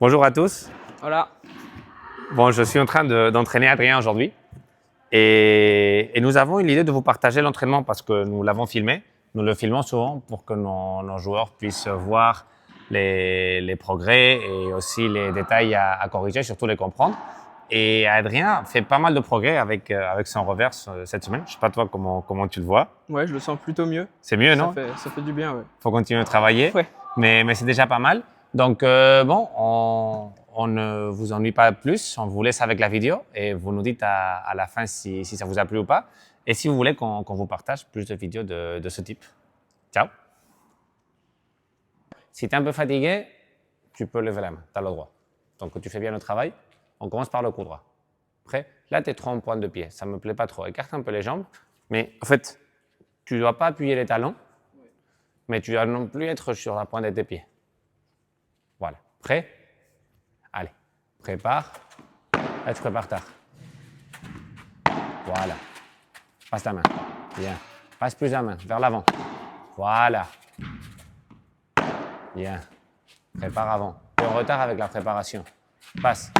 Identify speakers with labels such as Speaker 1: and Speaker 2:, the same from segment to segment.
Speaker 1: Bonjour à tous.
Speaker 2: Voilà.
Speaker 1: Bon, je suis en train d'entraîner Adrien aujourd'hui et nous avons eu l'idée de vous partager l'entraînement parce que nous l'avons filmé. Nous le filmons souvent pour que nos joueurs puissent voir les progrès et aussi les détails à corriger, surtout les comprendre. Et Adrien fait pas mal de progrès avec son reverse cette semaine. Je ne sais pas toi comment tu le vois.
Speaker 2: Ouais, je le sens plutôt mieux.
Speaker 1: C'est mieux, non?
Speaker 2: Ça fait du bien, ouais.
Speaker 1: Faut continuer à travailler,
Speaker 2: Ouais.
Speaker 1: mais c'est déjà pas mal. Donc, bon, on ne vous ennuie pas plus. On vous laisse avec la vidéo et vous nous dites à la fin si ça vous a plu ou pas. Et si vous voulez qu'on vous partage plus de vidéos de ce type. Ciao. Si tu es un peu fatigué, tu peux lever la main. Tu as le droit. Donc, tu fais bien le travail. On commence par le coup droit. Après, là, tu es trop en pointe de pied. Ça ne me plaît pas trop. Écarte un peu les jambes. Mais en fait, tu ne dois pas appuyer les talons, mais tu ne dois non plus être sur la pointe de tes pieds. Voilà. Prêt? Allez. Prépare. Là, tu prépares tard. Voilà. Passe ta main. Bien. Passe plus la main. Vers l'avant. Voilà. Bien. Prépare avant. Tu es en retard avec la préparation. Passe.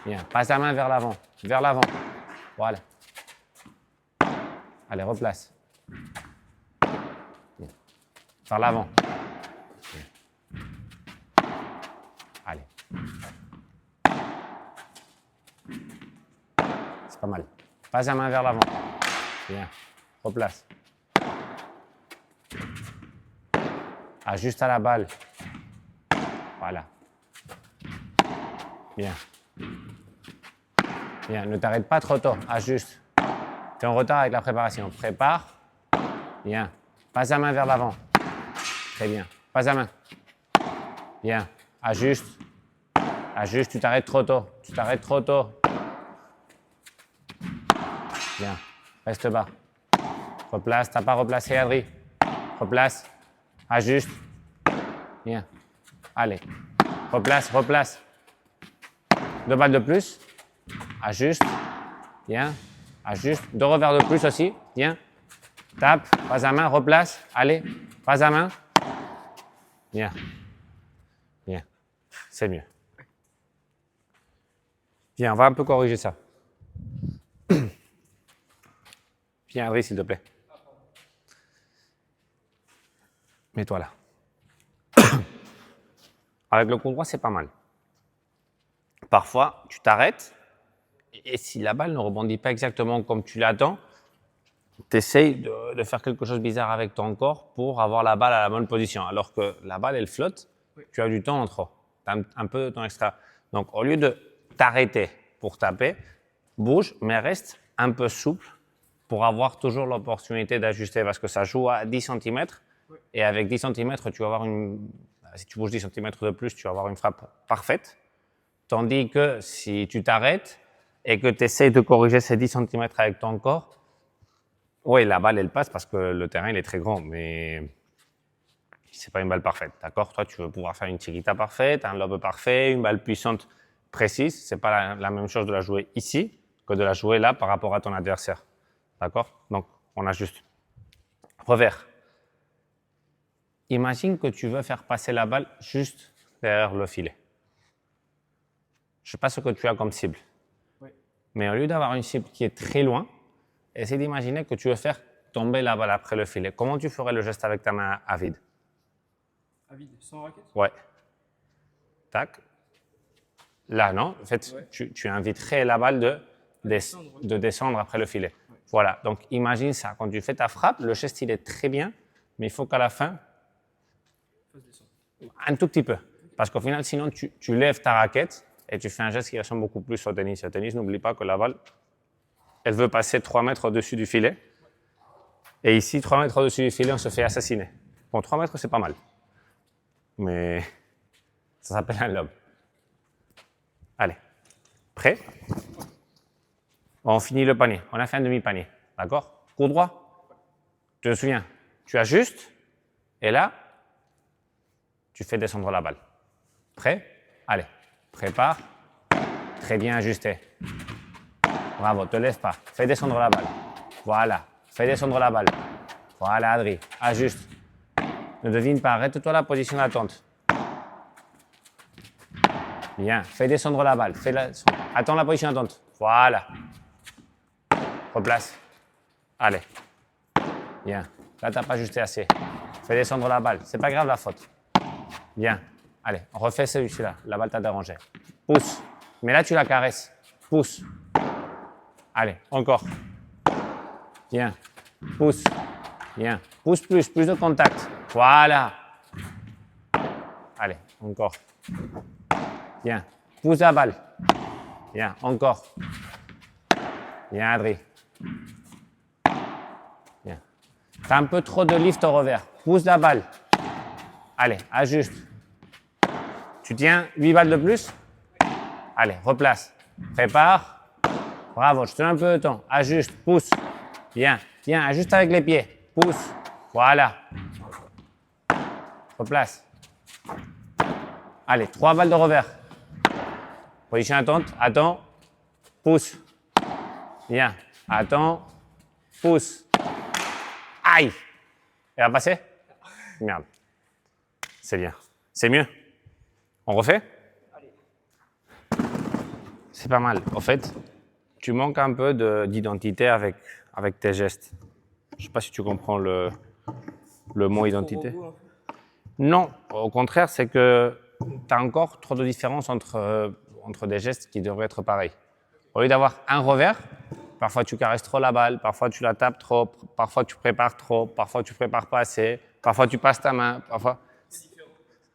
Speaker 1: Bien. Passe la main vers l'avant. Vers l'avant. Voilà. Allez, replace. Bien. Vers l'avant. Allez. C'est pas mal. Passe la main vers l'avant. Bien. Replace. Ajuste à la balle. Voilà. Bien. Bien. Ne t'arrête pas trop tôt. Ajuste. Tu es en retard avec la préparation. Prépare. Bien. Passe la main vers l'avant. Très bien. Passe la main. Bien. Ajuste. Ajuste. Tu t'arrêtes trop tôt. Tu t'arrêtes trop tôt. Bien. Reste bas. Replace. Tu n'as pas replacé, Adri. Replace. Ajuste. Bien. Allez. Replace, replace. 2 balles de plus. Ajuste. Bien. Ajuste. 2 revers de plus aussi. Bien. Tape. Passe à main. Replace. Allez. Passe à main. Bien. Bien. C'est mieux. Viens, on va un peu corriger ça. Viens, Adri, s'il te plaît. Mets-toi là. Avec le coup droit, c'est pas mal. Parfois, tu t'arrêtes et si la balle ne rebondit pas exactement comme tu l'attends, tu essayes de faire quelque chose de bizarre avec ton corps pour avoir la balle à la bonne position. Alors que la balle, elle flotte, tu as du temps en trop. Tu as un peu de temps extra. Donc, au lieu de t'arrêter pour taper, bouge, mais reste un peu souple pour avoir toujours l'opportunité d'ajuster parce que ça joue à 10 cm et avec 10 cm, tu vas avoir si tu bouges 10 cm de plus, tu vas avoir une frappe parfaite. Tandis que si tu t'arrêtes et que tu essaies de corriger ces 10 cm avec ton corps, oui, la balle, elle passe parce que le terrain, il est très grand, mais c'est pas une balle parfaite, d'accord? Toi, tu veux pouvoir faire une chiquita parfaite, un lob parfait, une balle puissante précise. C'est pas la même chose de la jouer ici que de la jouer là par rapport à ton adversaire, d'accord? Donc, on ajuste. Revers. Imagine que tu veux faire passer la balle juste derrière le filet. Je ne sais pas ce que tu as comme cible. Oui. Mais au lieu d'avoir une cible qui est très loin, essaie d'imaginer que tu veux faire tomber la balle après le filet. Comment tu ferais le geste avec ta main à vide?
Speaker 2: À vide, sans raquette?
Speaker 1: Ouais. Tac. Là, non. En fait, ouais. tu inviterais la balle de descendre après le filet. Ouais. Voilà. Donc, imagine ça. Quand tu fais ta frappe, le geste, il est très bien, mais il faut qu'à la fin, un tout petit peu. Parce qu'au final, sinon, tu lèves ta raquette et tu fais un geste qui ressemble beaucoup plus au tennis. Au tennis, n'oublie pas que la balle, elle veut passer 3 mètres au-dessus du filet. Et ici, 3 mètres au-dessus du filet, on se fait assassiner. Bon, 3 mètres, c'est pas mal. Mais ça s'appelle un lob. Allez. Prêt? On finit le panier. On a fait un demi-panier. D'accord? Coup droit. Tu te souviens? Tu ajustes. Et là, tu fais descendre la balle. Prêt? Allez. Prépare. Très bien ajusté. Bravo, te lève pas. Fais descendre la balle. Voilà. Fais descendre la balle. Voilà, Adri. Ajuste. Ne devine pas. Arrête-toi la position d'attente. Bien. Fais descendre la balle. Attends la position attente. Voilà. Replace. Allez. Bien. Là, tu n'as pas ajusté assez. Fais descendre la balle. C'est pas grave la faute. Bien. Allez, on refait celui-là. La balle t'a dérangé. Pousse. Mais là, tu la caresses. Pousse. Allez, encore. Bien. Pousse. Bien. Pousse plus de contact. Voilà. Allez, encore. Bien. Pousse la balle. Bien, encore. Bien, Adri. Bien. Tu as un peu trop de lift au revers. Pousse la balle. Allez, ajuste. Tu tiens 8 balles de plus. Allez, replace. Prépare. Bravo, je te donne un peu de temps. Ajuste, pousse. Bien, tiens, ajuste avec les pieds. Pousse. Voilà. Replace. Allez, 3 balles de revers. Position attente. Attends. Pousse. Bien. Attends. Pousse. Aïe. Elle va passer? Merde. C'est bien. C'est mieux. On refait? C'est pas mal. En fait, tu manques un peu d'identité avec tes gestes. Je ne sais pas si tu comprends le mot identité. Non, au contraire, c'est que tu as encore trop de différences entre des gestes qui devraient être pareils. Au lieu d'avoir un revers, parfois tu caresses trop la balle, parfois tu la tapes trop, parfois tu prépares trop, parfois tu prépares pas assez, parfois tu passes ta main, parfois…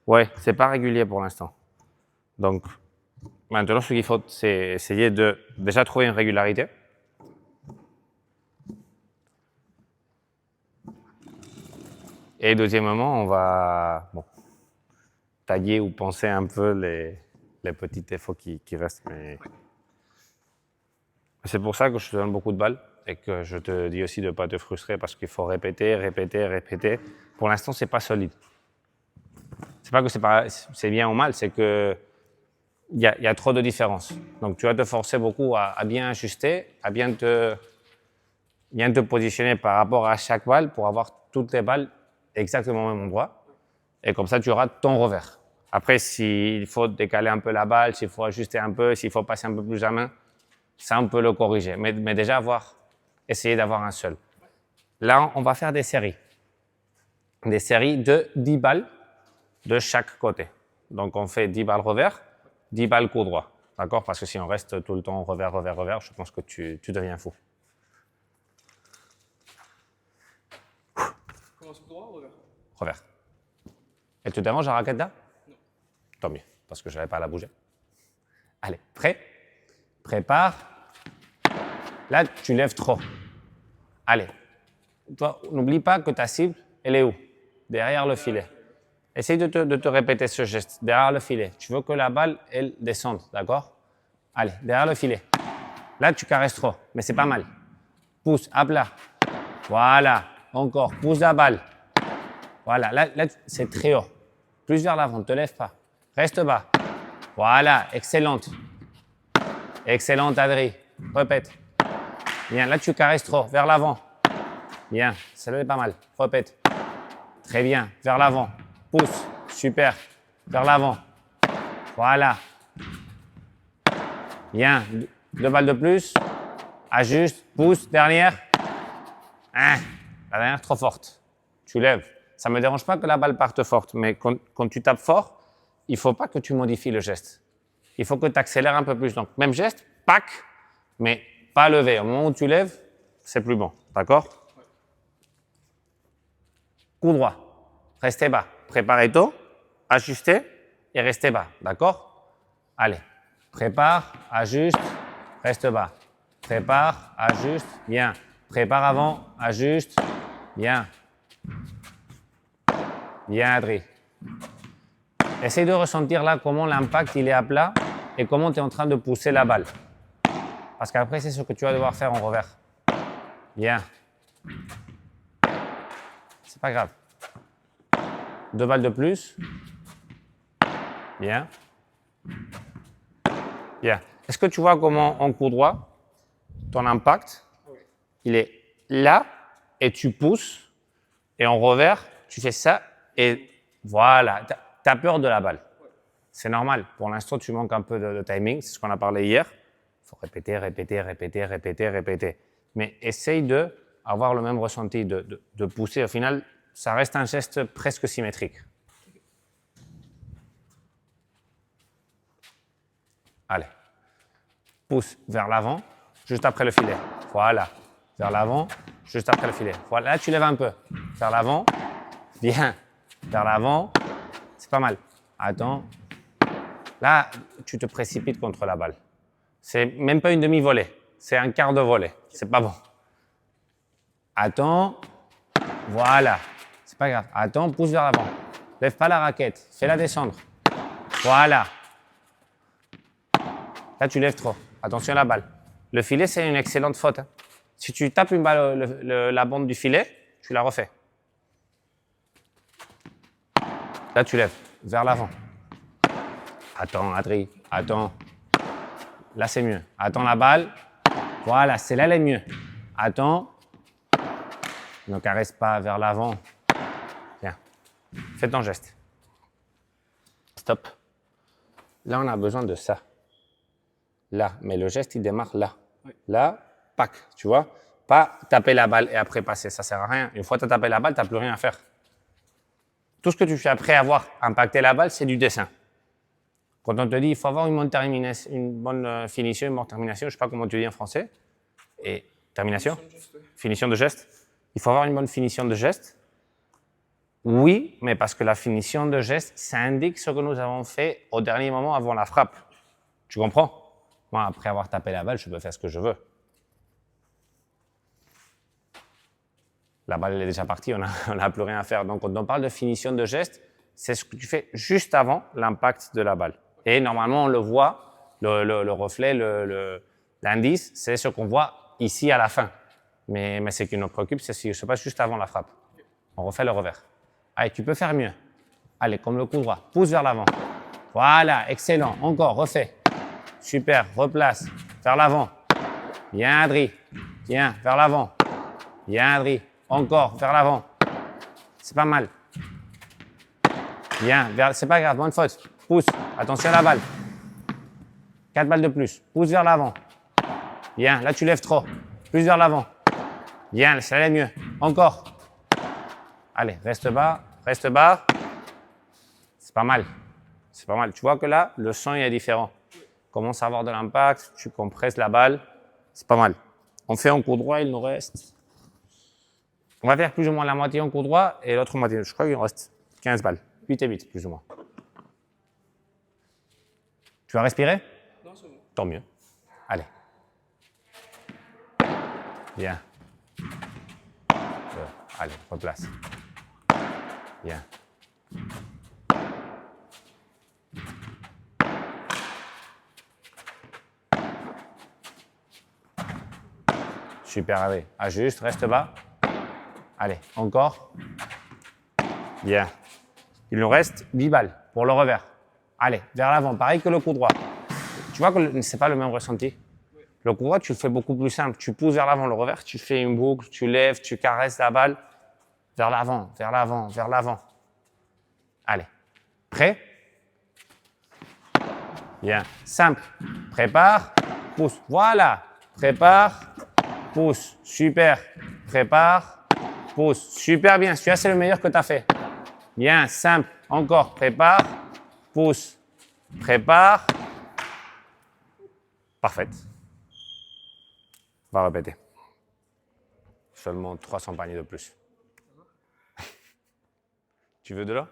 Speaker 1: Ouais, c'est pas régulier pour l'instant. Donc, maintenant, ce qu'il faut, c'est essayer de déjà trouver une régularité. Et deuxièmement, on va tailler ou penser un peu les petits défauts qui restent. Mais… C'est pour ça que je te donne beaucoup de balles et que je te dis aussi de ne pas te frustrer parce qu'il faut répéter, répéter, répéter. Pour l'instant, ce n'est pas solide. C'est pas que c'est bien ou mal, c'est que il y a trop de différences. Donc, tu vas te forcer beaucoup à bien ajuster, à bien te positionner par rapport à chaque balle pour avoir toutes les balles exactement au même endroit. Et comme ça, tu auras ton revers. Après, s'il faut décaler un peu la balle, s'il faut ajuster un peu, s'il faut passer un peu plus la main, ça, on peut le corriger. Mais déjà, essayer d'avoir un seul. Là, on va faire des séries. Des séries de 10 balles de chaque côté. Donc, on fait 10 balles revers, 10 balles coup droit. D'accord? Parce que si on reste tout le temps revers, revers, revers, je pense que tu deviens fou.
Speaker 2: Commence coup droit ou revers?
Speaker 1: Revers. Elle te dérange la raquette là? Non. Tant mieux, parce que je n'avais pas à la bouger. Allez, prêt? Prépare. Là, tu lèves trop. Allez. Toi, n'oublie pas que ta cible, elle est où? Derrière le filet. Essaye de te répéter ce geste. Derrière le filet. Tu veux que la balle, elle descende, d'accord? Allez, derrière le filet. Là, tu caresses trop, mais c'est pas mal. Pousse, à plat. Voilà. Encore. Pousse la balle. Voilà. Là c'est très haut. Plus vers l'avant. Ne te lève pas. Reste bas. Voilà. Excellente. Excellente, Adri. Répète. Bien. Là, tu caresses trop. Vers l'avant. Bien. Ça est pas mal. Répète. Très bien. Vers l'avant. Pousse. Super. Vers l'avant. Voilà. Bien. 2 balles de plus. Ajuste. Pousse. Dernière. La dernière trop forte. Tu lèves. Ça ne me dérange pas que la balle parte forte, mais quand tu tapes fort, il ne faut pas que tu modifies le geste. Il faut que tu accélères un peu plus. Donc, même geste, pack, mais pas levé. Au moment où tu lèves, c'est plus bon. D'accord? Coup droit. Restez bas. Préparez tôt, ajustez et restez bas. D'accord? Allez. Prépare, ajuste, reste bas. Prépare, ajuste, bien. Prépare avant, ajuste, bien. Bien, Adri. Essaye de ressentir là comment l'impact il est à plat et comment tu es en train de pousser la balle. Parce qu'après, c'est ce que tu vas devoir faire en revers. Bien. C'est pas grave. 2 balles de plus. Bien. Bien. Est-ce que tu vois comment en coup droit, ton impact, il est là et tu pousses et en revers, tu fais ça et voilà, tu as peur de la balle. C'est normal. Pour l'instant, tu manques un peu de timing. C'est ce qu'on a parlé hier. Il faut répéter, répéter, répéter, répéter, répéter. Mais essaye d'avoir le même ressenti, de pousser. Au final, ça reste un geste presque symétrique. Allez. Pousse vers l'avant, juste après le filet. Voilà. Vers l'avant, juste après le filet. Voilà. Là, tu lèves un peu. Vers l'avant. Bien. Vers l'avant. C'est pas mal. Attends. Là, tu te précipites contre la balle. C'est même pas une demi-volée. C'est un quart de volée. C'est pas bon. Attends. Voilà. C'est pas grave. Attends, pousse vers l'avant. Lève pas la raquette. Fais-la descendre. Voilà. Là, tu lèves trop. Attention à la balle. Le filet, c'est une excellente faute. Hein. Si tu tapes une balle, la bande du filet, tu la refais. Là, tu lèves vers l'avant. Attends, Adri. Attends. Là, c'est mieux. Attends la balle. Voilà, c'est là, elle est mieux. Attends. Ne caresse pas vers l'avant. Viens. Fais ton geste. Stop. Là, on a besoin de ça. Là, mais le geste, il démarre là. Oui. Là, pack, tu vois. Pas taper la balle et après passer, ça sert à rien. Une fois que tu as tapé la balle, tu n'as plus rien à faire. Tout ce que tu fais après avoir impacté la balle, c'est du dessin. Quand on te dit il faut avoir une bonne finition, une bonne termination, je ne sais pas comment tu dis en français. Et termination? Finition de geste. Il faut avoir une bonne finition de geste. Oui, mais parce que la finition de geste, ça indique ce que nous avons fait au dernier moment avant la frappe. Tu comprends? Moi, après avoir tapé la balle, je peux faire ce que je veux. La balle elle est déjà partie, on n'a plus rien à faire. Donc, quand on parle de finition de geste, c'est ce que tu fais juste avant l'impact de la balle. Et normalement, on le voit, le reflet, l'indice, c'est ce qu'on voit ici à la fin. Mais ce qui nous préoccupe, c'est ce qui se passe juste avant la frappe. On refait le revers. Allez, tu peux faire mieux. Allez, comme le coup droit, pousse vers l'avant. Voilà, excellent. Encore, refais. Super, replace. Vers l'avant. Bien, Adri. Bien, vers l'avant. Bien, Adri. Encore, vers l'avant. C'est pas mal. Bien, c'est pas grave, bonne faute. Pousse, attention à la balle. 4 balles de plus. Pousse vers l'avant. Bien, là tu lèves trop. Plus vers l'avant. Bien, ça allait mieux. Encore. Allez, reste bas, reste bas. C'est pas mal. C'est pas mal. Tu vois que là, le son est différent. Commence à avoir de l'impact, tu compresses la balle. C'est pas mal. On fait en cours droit, il nous reste. On va faire plus ou moins la moitié en cours droit et l'autre moitié. Je crois qu'il nous reste 15 balles. 8 et 8, plus ou moins. Tu vas respirer?
Speaker 2: Non, c'est bon.
Speaker 1: Tant mieux. Allez. Bien. Allez, replace. Bien. Super, allez. Ajuste, reste bas. Allez, encore. Bien. Il nous reste 10 balles pour le revers. Allez, vers l'avant, pareil que le coup droit. Tu vois que ce n'est pas le même ressenti. Le coup droit, tu le fais beaucoup plus simple. Tu pousses vers l'avant, le revers, tu fais une boucle, tu lèves, tu caresses la balle. Vers l'avant, vers l'avant, vers l'avant. Allez. Prêt? Bien. Simple. Prépare, pousse. Voilà. Prépare, pousse. Super. Prépare, pousse. Super bien. Celui-là, c'est le meilleur que tu as fait. Bien. Simple. Encore. Prépare, pousse. Prépare. Parfait. On va répéter. Seulement 300 paniers de plus. Tu veux de l'eau?